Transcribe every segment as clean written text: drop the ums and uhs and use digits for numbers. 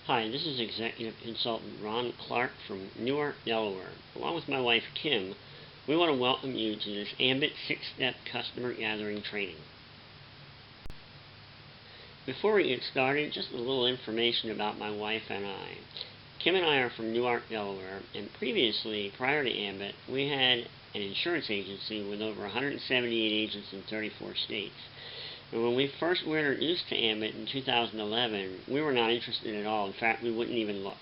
Hi, this is Executive Consultant Ron Clark from Newark, Delaware. Along with my wife Kim, we want to welcome you to this Ambit 6-step customer gathering training. Before we get started, just a little information about my wife and I. Kim and I are from Newark, Delaware, and previously, prior to Ambit, we had an insurance agency with over 178 agents in 34 states. And when we first were introduced to Ambit in 2011, we were not interested at all. In fact, we wouldn't even look.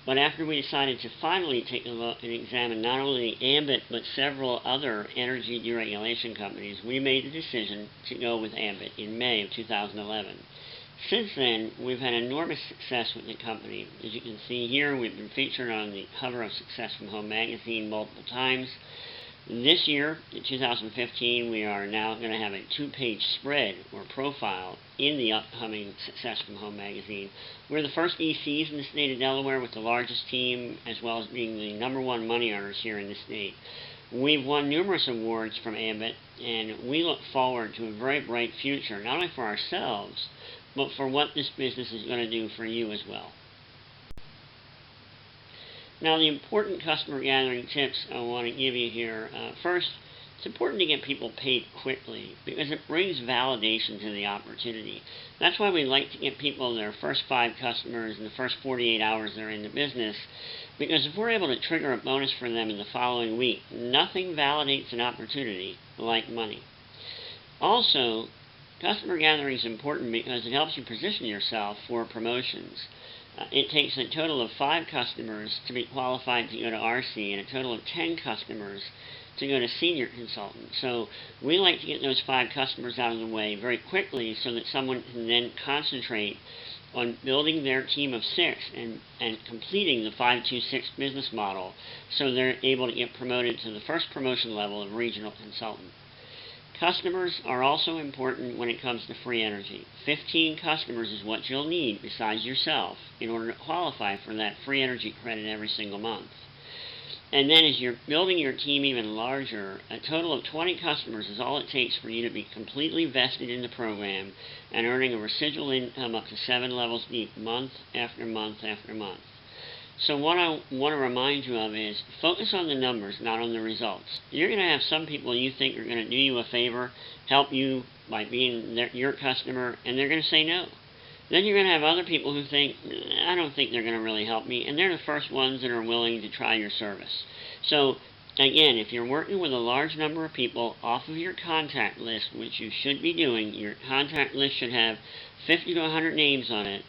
But after we decided to finally take a look and examine not only Ambit but several other energy deregulation companies, we made the decision to go with Ambit in May of 2011. Since then, we've had enormous success with the company. As you can see here, we've been featured on the cover of Success from Home magazine multiple times. This year, in 2015, we are now going to have a 2-page spread or profile in the upcoming Success from Home magazine. We're the first ECs in the state of Delaware with the largest team, as well as being the #1 money earners here in the state. We've won numerous awards from Ambit, and we look forward to a very bright future, not only for ourselves, but for what this business is going to do for you as well. Now, the important customer gathering tips I want to give you here. First, it's important to get people paid quickly because it brings validation to the opportunity. That's why we like to get people their first 5 customers in the first 48 hours they're in the business, because if we're able to trigger a bonus for them in the following week, nothing validates an opportunity like money. Also, customer gathering is important because it helps you position yourself for promotions. It takes a total of 5 customers to be qualified to go to RC and a total of 10 customers to go to senior consultant. So we like to get those 5 customers out of the way very quickly so that someone can then concentrate on building their team of 6 and completing the 5-2-6 business model so they're able to get promoted to the first promotion level of regional consultant. Customers are also important when it comes to free energy. 15 customers is what you'll need besides yourself in order to qualify for that free energy credit every single month. And then as you're building your team even larger, a total of 20 customers is all it takes for you to be completely vested in the program and earning a residual income up to 7 levels deep month after month after month. So what I want to remind you of is focus on the numbers, not on the results. You're going to have some people you think are going to do you a favor, help you by being your customer, and they're going to say no. Then you're going to have other people who think, I don't think they're going to really help me, and they're the first ones that are willing to try your service. So again, if you're working with a large number of people off of your contact list, which you should be doing, your contact list should have 50 to 100 names on it.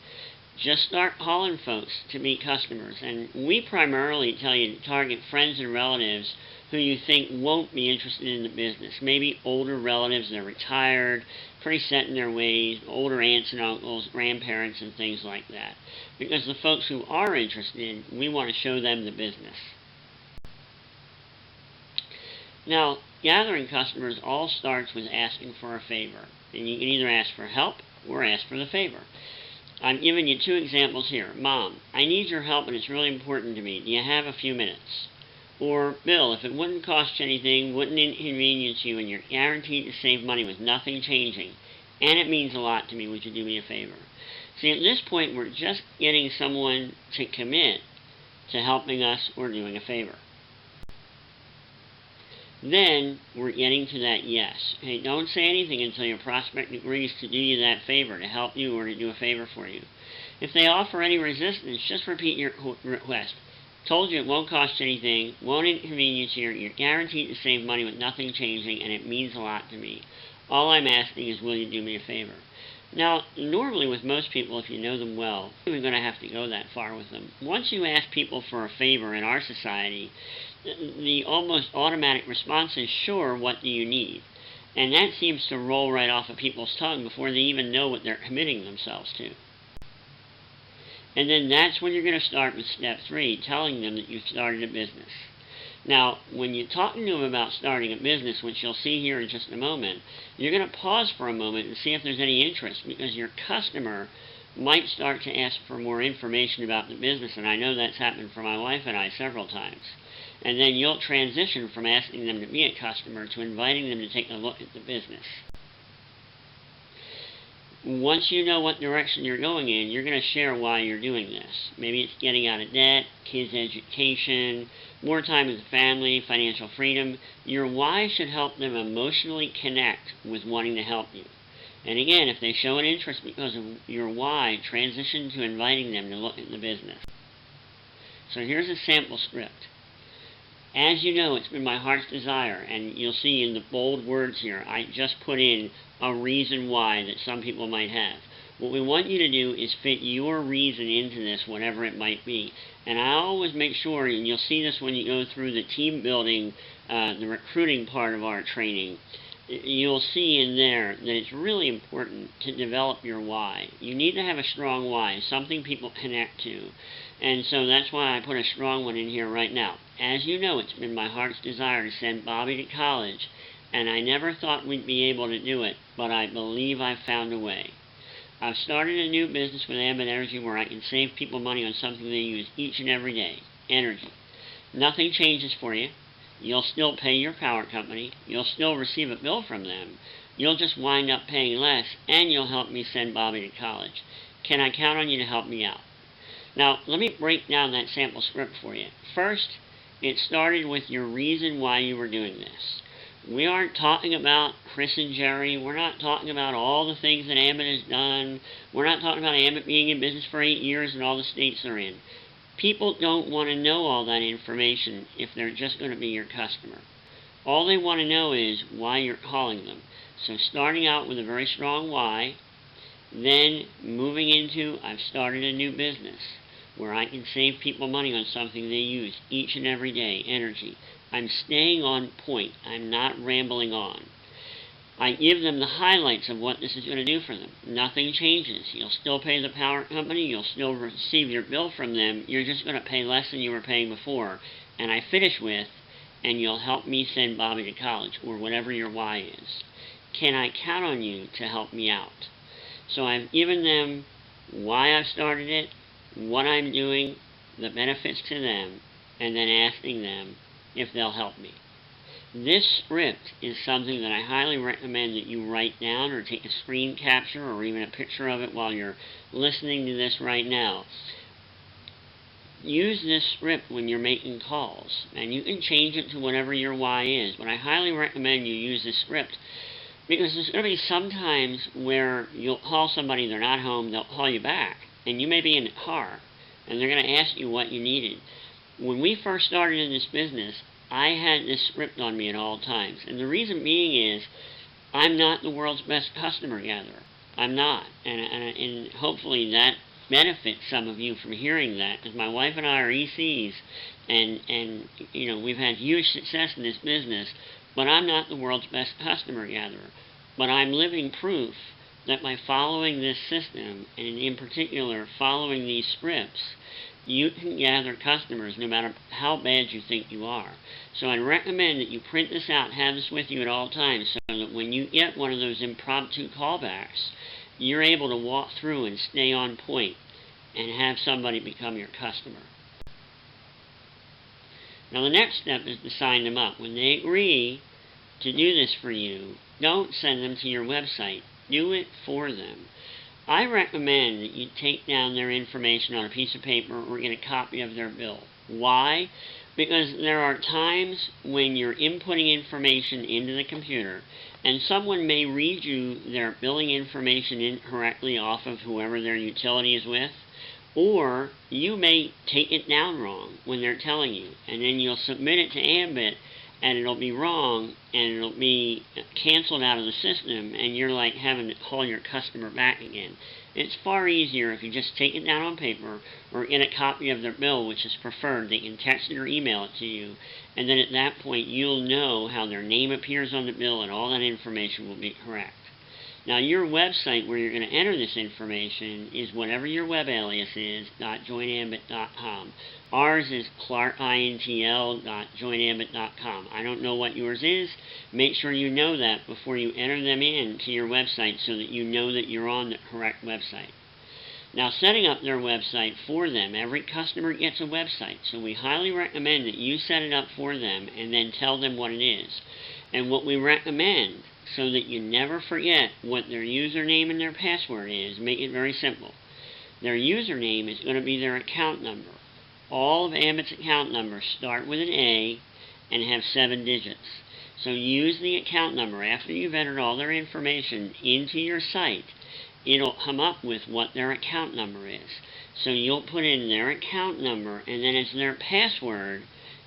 Just start calling folks to meet customers. And we primarily tell you to target friends and relatives who you think won't be interested in the business. Maybe older relatives that are retired, pretty set in their ways, older aunts and uncles, grandparents, and things like that. Because the folks who are interested, we want to show them the business. Now, gathering customers all starts with asking for a favor. And you can either ask for help or ask for the favor. I'm giving you 2 examples here. Mom, I need your help and it's really important to me. Do you have a few minutes? Or, Bill, if it wouldn't cost you anything, wouldn't inconvenience you, and you're guaranteed to save money with nothing changing, and it means a lot to me, would you do me a favor? See, at this point, we're just getting someone to commit to helping us or doing a favor. Then we're getting to that yes. Hey, don't say anything until your prospect agrees to do you that favor, to help you or to do a favor for you. If they offer any resistance, just repeat your request. Told you it won't cost you anything, won't inconvenience you, you're guaranteed to save money with nothing changing, and it means a lot to me. All I'm asking is, will you do me a favor? Now, normally with most people, if you know them well, you're going to have to go that far with them. Once you ask people for a favor in our society, the almost automatic response is, sure, what do you need? And that seems to roll right off of people's tongue before they even know what they're committing themselves to. And then that's when you're going to start with step 3, telling them that you've started a business. Now, when you're talking to them about starting a business, which you'll see here in just a moment, you're going to pause for a moment and see if there's any interest, because your customer might start to ask for more information about the business, and I know that's happened for my wife and I several times. And then you'll transition from asking them to be a customer to inviting them to take a look at the business. Once you know what direction you're going in, you're going to share why you're doing this. Maybe it's getting out of debt, kids' education, more time with the family, financial freedom. Your why should help them emotionally connect with wanting to help you. And again, if they show an interest because of your why, transition to inviting them to look at the business. So here's a sample script. As you know, it's been my heart's desire, and you'll see in the bold words here, I just put in a reason why that some people might have. What we want you to do is fit your reason into this, whatever it might be. And I always make sure, and you'll see this when you go through the team building, the recruiting part of our training, you'll see in there that it's really important to develop your why. You need to have a strong why, something people connect to. And so that's why I put a strong one in here right now. As you know, it's been my heart's desire to send Bobby to college, and I never thought we'd be able to do it, but I believe I've found a way. I've started a new business with Ambit Energy where I can save people money on something they use each and every day, energy. Nothing changes for you. You'll still pay your power company. You'll still receive a bill from them. You'll just wind up paying less, and you'll help me send Bobby to college. Can I count on you to help me out? Now, let me break down that sample script for you. First, it started with your reason why you were doing this. We aren't talking about Chris and Jerry. We're not talking about all the things that Ambit has done. We're not talking about Ambit being in business for 8 years and all the states they're in. People don't want to know all that information if they're just going to be your customer. All they want to know is why you're calling them. So starting out with a very strong why, then moving into I've started a new business where I can save people money on something they use each and every day, energy. I'm staying on point. I'm not rambling on. I give them the highlights of what this is going to do for them. Nothing changes. You'll still pay the power company. You'll still receive your bill from them. You're just going to pay less than you were paying before. And I finish with, and you'll help me send Bobby to college, or whatever your why is. Can I count on you to help me out? So I've given them why I've started it, what I'm doing, the benefits to them, and then asking them if they'll help me. This script is something that I highly recommend that you write down or take a screen capture or even a picture of it while you're listening to this right now. Use this script when you're making calls, and you can change it to whatever your why is, but I highly recommend you use this script because there's going to be some times where you'll call somebody, they're not home, they'll call you back, and you may be in the car, and they're going to ask you what you needed. When we first started in this business, I had this script on me at all times, and the reason being is I'm not the world's best customer gatherer. I'm not, and hopefully that benefits some of you from hearing that, because my wife and I are ECs, and you know, we've had huge success in this business, but I'm not the world's best customer gatherer. But I'm living proof that by following this system, and in particular following these scripts, you can gather customers no matter how bad you think you are. So I'd recommend that you print this out, have this with you at all times, so that when you get one of those impromptu callbacks, you're able to walk through and stay on point and have somebody become your customer. Now the next step is to sign them up. When they agree to do this for you, don't send them to your website. Do it for them. I recommend that you take down their information on a piece of paper or get a copy of their bill. Why? Because there are times when you're inputting information into the computer and someone may read you their billing information incorrectly off of whoever their utility is with, or you may take it down wrong when they're telling you, and then you'll submit it to Ambit and it'll be wrong, and it'll be canceled out of the system, and you're like having to call your customer back again. It's far easier if you just take it down on paper or get a copy of their bill, which is preferred. They can text it or email it to you, and then at that point you'll know how their name appears on the bill and all that information will be correct. Now your website where you're going to enter this information is whatever your web alias is, .joinambit.com. Ours is clarkintl.joinambit.com. I don't know what yours is. Make sure you know that before you enter them in to your website so that you know that you're on the correct website. Now setting up their website for them, every customer gets a website, so we highly recommend that you set it up for them and then tell them what it is. And what we recommend so that you never forget what their username and their password is. Make it very simple. Their username is going to be their account number. All of Ambit's account numbers start with an A and have 7 digits. So use the account number. After you've entered all their information into your site, it'll come up with what their account number is. So you'll put in their account number, and then as their password,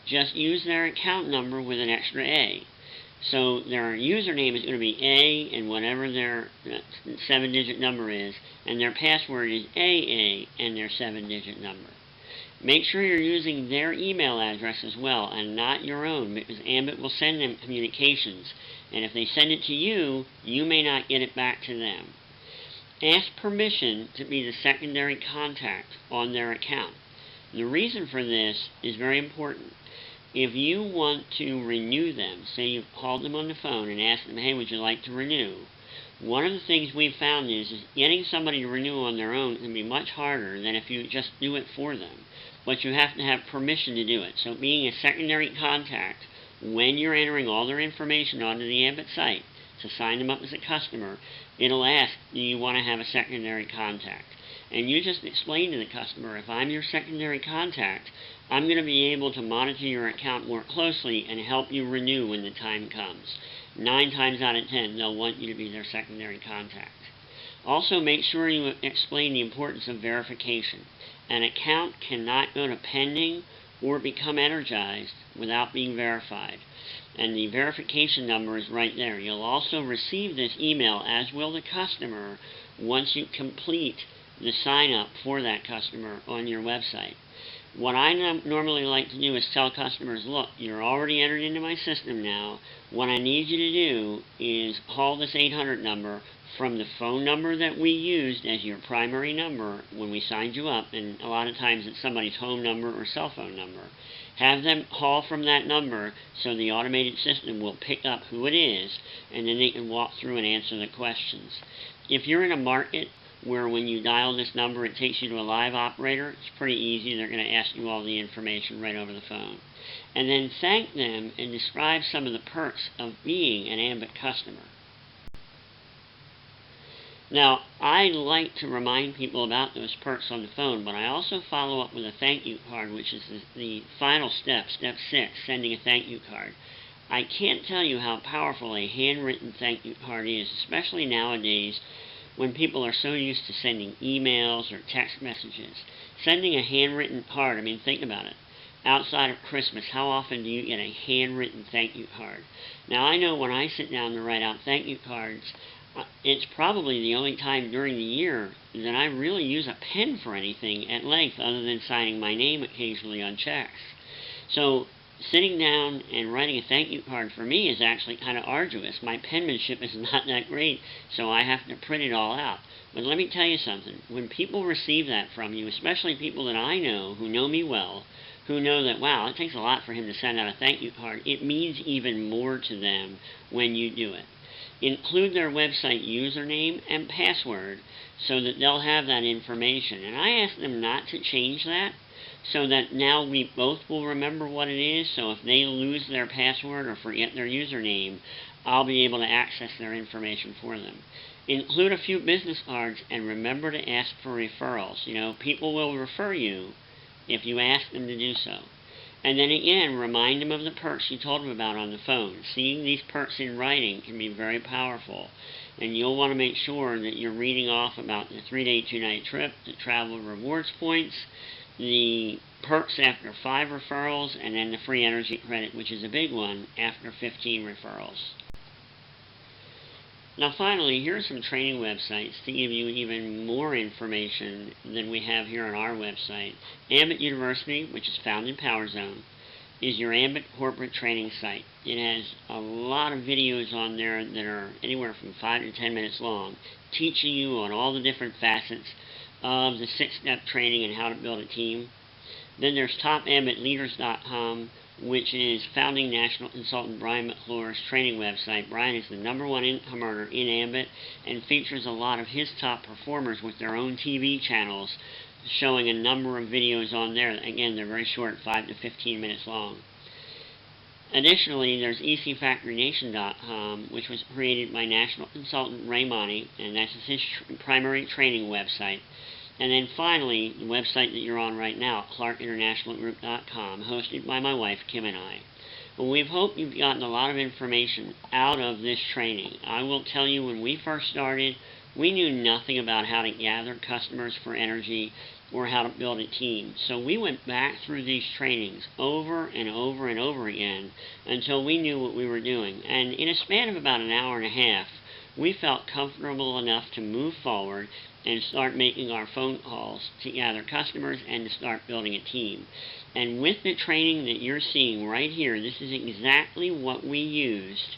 just use their account number with an extra A. So their username is going to be A and whatever their 7-digit number is, and their password is AA and their 7-digit number. Make sure you're using their email address as well and not your own, because Ambit will send them communications, and if they send it to you, you may not get it back to them. Ask permission to be the secondary contact on their account. The reason for this is very important. If you want to renew them, say you've called them on the phone and asked them, hey, would you like to renew? One of the things we've found is getting somebody to renew on their own can be much harder than if you just do it for them. But you have to have permission to do it. So being a secondary contact when you're entering all their information onto the Ambit site to sign them up as a customer, it'll ask, do you want to have a secondary contact? And you just explain to the customer, if I'm your secondary contact, I'm going to be able to monitor your account more closely and help you renew when the time comes. 9 times out of 10, they'll want you to be their secondary contact. Also, make sure you explain the importance of verification. An account cannot go to pending or become energized without being verified. And the verification number is right there. You'll also receive this email, as will the customer, once you complete the sign up for that customer on your website. What I normally like to do is tell customers, look, you're already entered into my system now. What I need you to do is call this 800 number from the phone number that we used as your primary number when we signed you up, and a lot of times it's somebody's home number or cell phone number. Have them call from that number so the automated system will pick up who it is, and then they can walk through and answer the questions. If you're in a market where when you dial this number it takes you to a live operator, it's pretty easy. They're going to ask you all the information right over the phone. And then thank them and describe some of the perks of being an Ambit customer. Now, I like to remind people about those perks on the phone, but I also follow up with a thank you card, which is the final step, step 6, sending a thank you card. I can't tell you how powerful a handwritten thank you card is, especially nowadays when people are so used to sending emails or text messages. Sending a handwritten card, I mean, think about it. Outside of Christmas, how often do you get a handwritten thank you card? Now, I know when I sit down to write out thank you cards, it's probably the only time during the year that I really use a pen for anything at length other than signing my name occasionally on checks. So sitting down and writing a thank you card for me is actually kind of arduous. My penmanship is not that great, so I have to print it all out. But let me tell you something. When people receive that from you, especially people that I know who know me well, who know that, wow, it takes a lot for him to send out a thank you card, it means even more to them when you do it. Include their website username and password so that they'll have that information. And I ask them not to change that so that now we both will remember what it is. So if they lose their password or forget their username, I'll be able to access their information for them. Include a few business cards and remember to ask for referrals. You know, people will refer you if you ask them to do so. And then again, remind them of the perks you told them about on the phone. Seeing these perks in writing can be very powerful. And you'll want to make sure that you're reading off about the 3-day, 2-night trip, the travel rewards points, the perks after 5 referrals, and then the free energy credit, which is a big one, after 15 referrals. Now finally, here are some training websites to give you even more information than we have here on our website. Ambit University, which is found in PowerZone, is your Ambit corporate training site. It has a lot of videos on there that are anywhere from 5 to 10 minutes long, teaching you on all the different facets of the 6-step training and how to build a team. Then there's TopAmbitLeaders.com, which is founding national consultant Brian McClure's training website. Brian is the #1 income earner in Ambit and features a lot of his top performers with their own TV channels, showing a number of videos on there. Again, they're very short, 5 to 15 minutes long. Additionally, there's ecfactorynation.com, which was created by national consultant Ray Monty, and that's his primary training website. And then finally, the website that you're on right now, clarkinternationalgroup.com, hosted by my wife, Kim, and I. Well, we hope you've gotten a lot of information out of this training. I will tell you, when we first started, we knew nothing about how to gather customers for energy or how to build a team. So we went back through these trainings over and over and over again until we knew what we were doing. And in a span of about an hour and a half, we felt comfortable enough to move forward and start making our phone calls to gather customers and to start building a team. And with the training that you're seeing right here, this is exactly what we used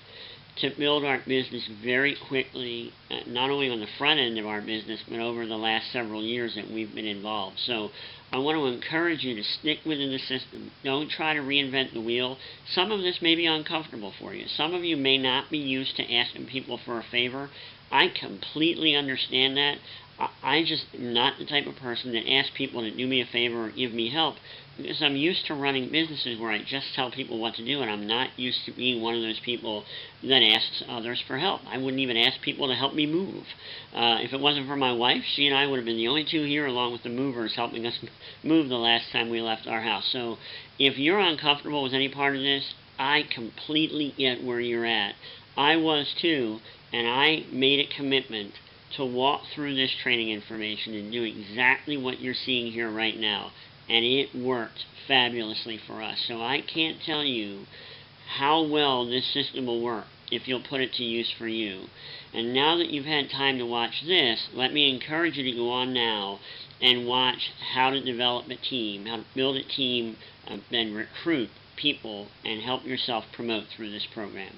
to build our business very quickly, not only on the front end of our business, but over the last several years that we've been involved. So I want to encourage you to stick within the system. Don't try to reinvent the wheel. Some of this may be uncomfortable for you. Some of you may not be used to asking people for a favor. I completely understand that. I just am not the type of person that asks people to do me a favor or give me help, because I'm used to running businesses where I just tell people what to do, and I'm not used to being one of those people that asks others for help. I wouldn't even ask people to help me move. If it wasn't for my wife, she and I would have been the only two here, along with the movers helping us move the last time we left our house. So if you're uncomfortable with any part of this, I completely get where you're at. I was too, and I made a commitment to walk through this training information and do exactly what you're seeing here right now. And it worked fabulously for us. So I can't tell you how well this system will work if you'll put it to use for you. And now that you've had time to watch this, let me encourage you to go on now and watch how to develop a team, how to build a team, and recruit people and help yourself promote through this program.